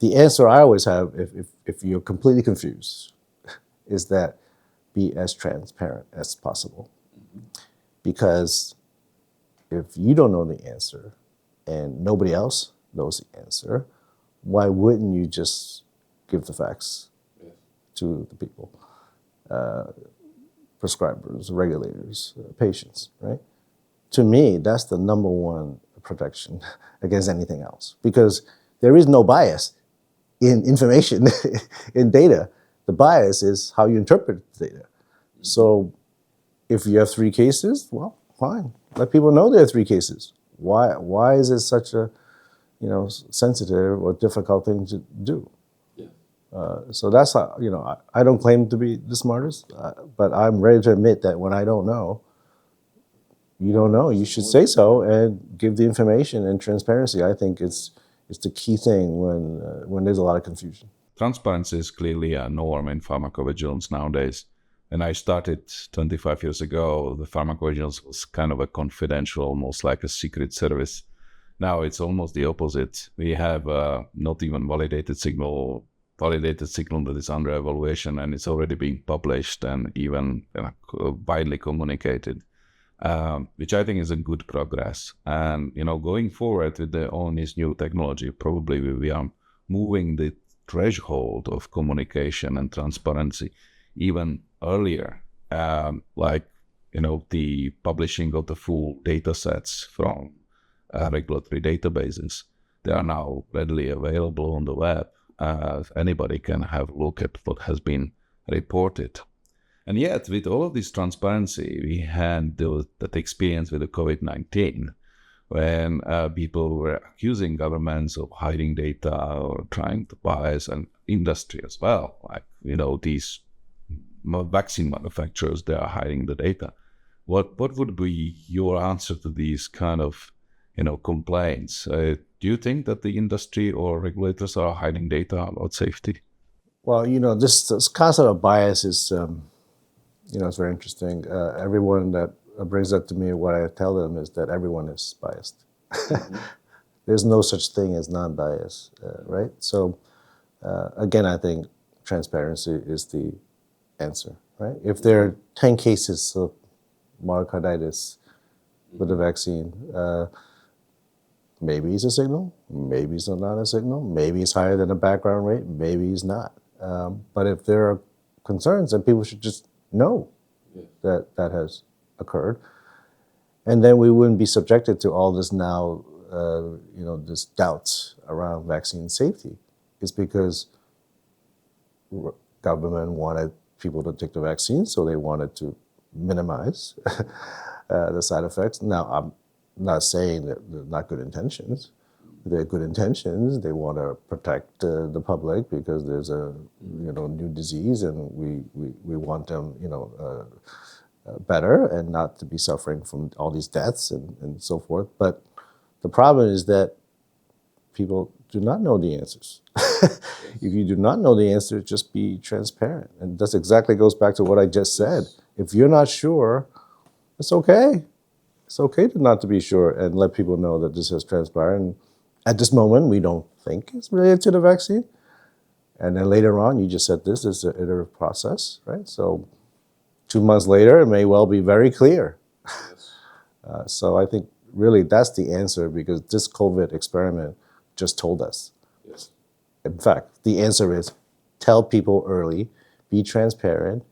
the answer I always have, if you're completely confused, is that be as transparent as possible. Because if you don't know the answer and nobody else knows the answer, why wouldn't you just give the facts to the people, prescribers, regulators, patients, right? To me, that's the number one protection against anything else, because there is no bias in information, in data. The bias is how you interpret the data. So if you have 3 cases, well, fine. Let people know there are 3 cases. Why is it such a sensitive or difficult thing to do? So that's how, I don't claim to be the smartest, but I'm ready to admit that when I don't know, you don't know. You should say so and give the information, and transparency, I think, is the key thing when there's a lot of confusion. Transparency is clearly a norm in pharmacovigilance nowadays. When I started 25 years ago, the pharmacovigilance was kind of a confidential, almost like a secret service. Now it's almost the opposite. We have not even validated signal that is under evaluation, and it's already being published and even widely communicated, which I think is a good progress. And going forward with all this new technology, probably we are moving the threshold of communication and transparency even earlier, like the publishing of the full data sets from regulatory databases. They are now readily available on the web. Anybody can have a look at what has been reported. And yet, with all of this transparency, we had that experience with the COVID-19, when people were accusing governments of hiding data or trying to bias, and industry as well. Like, these vaccine manufacturers, they are hiding the data. What would be your answer to these kind of complaints? Do you think that the industry or regulators are hiding data about safety? Well, this concept of bias is, it's very interesting. Everyone that brings that to me, what I tell them is that everyone is biased. There's no such thing as non-bias, right? So, again, I think transparency is the answer, right? If there are 10 cases of myocarditis with the vaccine, maybe it's a signal, maybe it's not a signal, maybe it's higher than the background rate, maybe it's not. But if there are concerns, then people should just know that has occurred. And then we wouldn't be subjected to all this now, this doubts around vaccine safety. It's because government wanted people to take the vaccine, so they wanted to minimize the side effects. Now, I'm not saying that they're not good intentions. They're good intentions. They want to protect the public because there's a new disease, and we want them better and not to be suffering from all these deaths and so forth. But the problem is that people do not know the answers. If you do not know the answer, just be transparent. And that exactly goes back to what I just said. If you're not sure, it's okay. It's okay not to be sure, and let people know that this is transparent. At this moment, we don't think it's related to the vaccine. And then later on, you just said this is an iterative process, right? So 2 months later, it may well be very clear. So I think really that's the answer, because this COVID experiment just told us. Yes. In fact, the answer is tell people early, be transparent,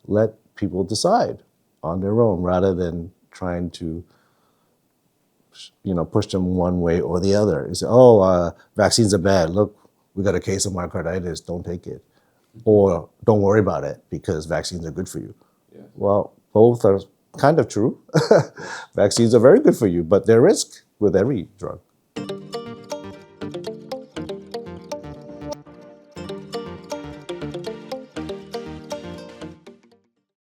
let people decide on their own rather than trying to push them one way or the other. You say, vaccines are bad. Look, we got a case of myocarditis. Don't take it. Or don't worry about it because vaccines are good for you. Yeah. Well, both are kind of true. Vaccines are very good for you, but there are risks with every drug.